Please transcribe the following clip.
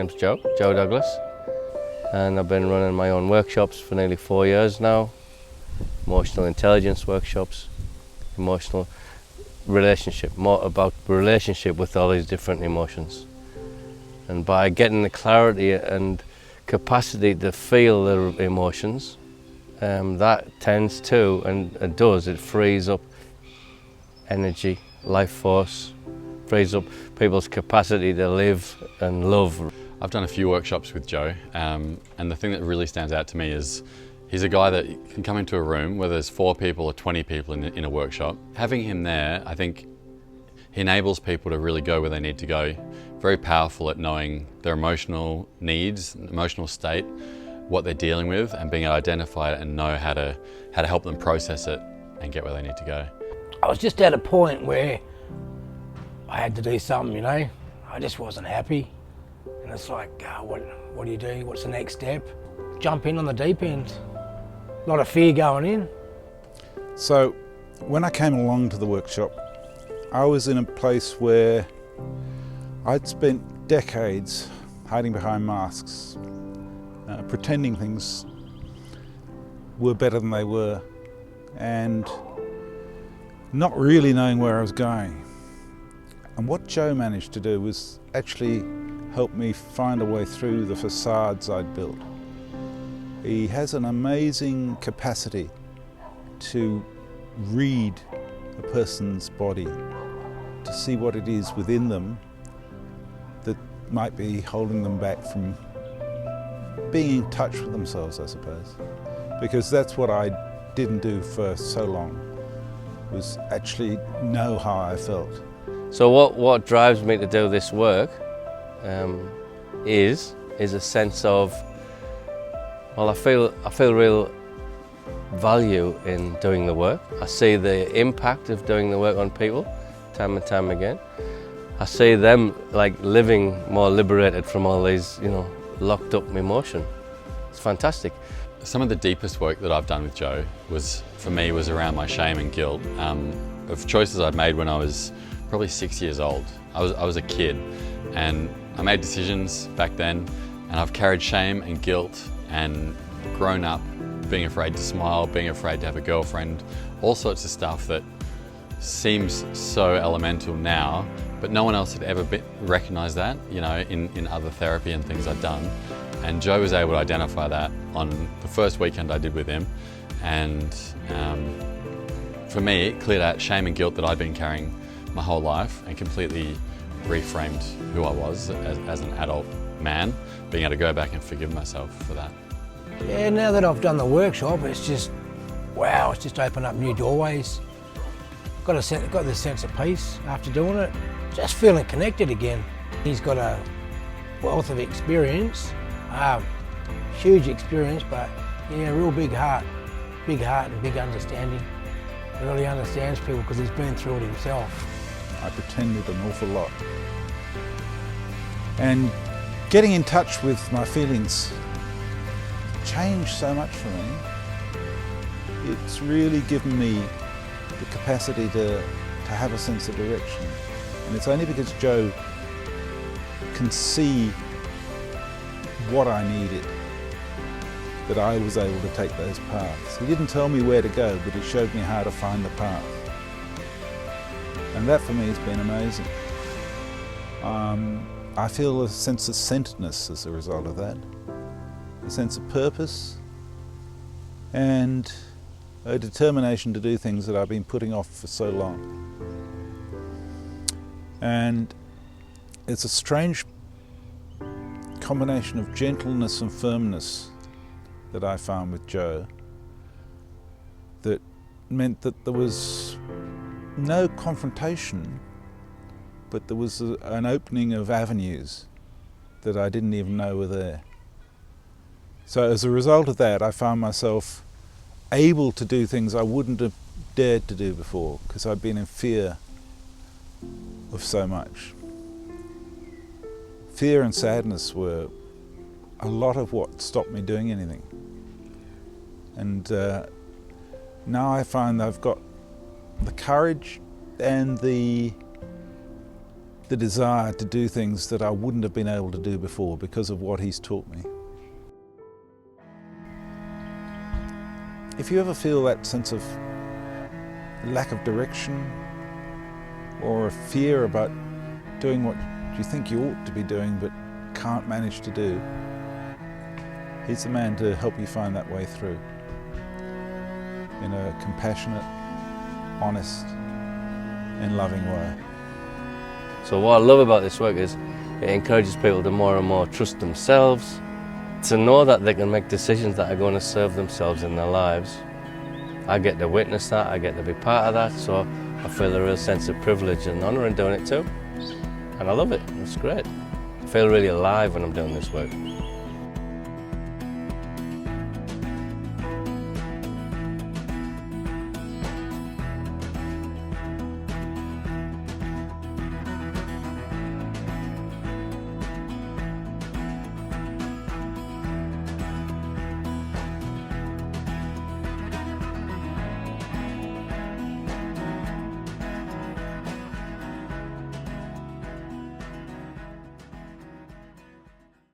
name's Joe Douglas, and I've been running my own workshops for nearly 4 years now. Emotional intelligence workshops, emotional relationship, more about relationship with all these different emotions. And by getting the clarity and capacity to feel the emotions, that tends to, and it does, it frees up energy, life force, frees up people's capacity to live and love. I've done a few workshops with Joe, and the thing that really stands out to me is he's a guy that can come into a room where there's 4 people or 20 people in a workshop. Having him there, I think he enables people to really go where they need to go. Very powerful at knowing their emotional needs, emotional state, what they're dealing with, and being able to identify it and know how to help them process it and get where they need to go. I was just at a point where I had to do something, you know. I just wasn't happy. And it's like, what do you do? What's the next step? Jump in on the deep end. A lot of fear going in. So when I came along to the workshop, I was in a place where I'd spent decades hiding behind masks, pretending things were better than they were, and not really knowing where I was going. And what Joe managed to do was actually help me find a way through the facades I'd built. He has an amazing capacity to read a person's body, to see what it is within them that might be holding them back from being in touch with themselves, I suppose. Because that's what I didn't do for so long, was actually know how I felt. So what drives me to do this work is a sense of, well, I feel real value in doing the work. I see the impact of doing the work on people time and time again. I see them like living more liberated from all these, locked up emotion. It's fantastic. Some of the deepest work that I've done with Joe was around my shame and guilt of choices I'd made when I was probably 6 years old. I was a kid, and I made decisions back then, and I've carried shame and guilt and grown up being afraid to smile, being afraid to have a girlfriend, all sorts of stuff that seems so elemental now, but no one else had ever recognised that, in other therapy and things I'd done. And Joe was able to identify that on the first weekend I did with him, and for me it cleared out shame and guilt that I'd been carrying my whole life and completely reframed who I was as an adult man, being able to go back and forgive myself for that. Yeah, now that I've done the workshop, it's just, wow, it's just opened up new doorways. Got this sense of peace after doing it, just feeling connected again. He's got a wealth of experience, huge experience, but yeah, real big heart and big understanding. He really understands people because he's been through it himself. I pretended an awful lot. And getting in touch with my feelings changed so much for me. It's really given me the capacity to have a sense of direction. And it's only because Joe can see what I needed that I was able to take those paths. He didn't tell me where to go, but he showed me how to find the path. And that for me has been amazing. I feel a sense of centeredness as a result of that, a sense of purpose, and a determination to do things that I've been putting off for so long. And it's a strange combination of gentleness and firmness that I found with Joe that meant that there was no confrontation, but there was an opening of avenues that I didn't even know were there. So as a result of that, I found myself able to do things I wouldn't have dared to do before because I'd been in fear of so much. Fear and sadness were a lot of what stopped me doing anything. And now I find I've got the courage and the the desire to do things that I wouldn't have been able to do before because of what he's taught me. If you ever feel that sense of lack of direction or a fear about doing what you think you ought to be doing but can't manage to do, he's the man to help you find that way through in a compassionate, honest and loving way. So what I love about this work is it encourages people to more and more trust themselves, to know that they can make decisions that are going to serve themselves in their lives. I get to witness that, I get to be part of that, so I feel a real sense of privilege and honour in doing it too. And I love it, it's great. I feel really alive when I'm doing this work.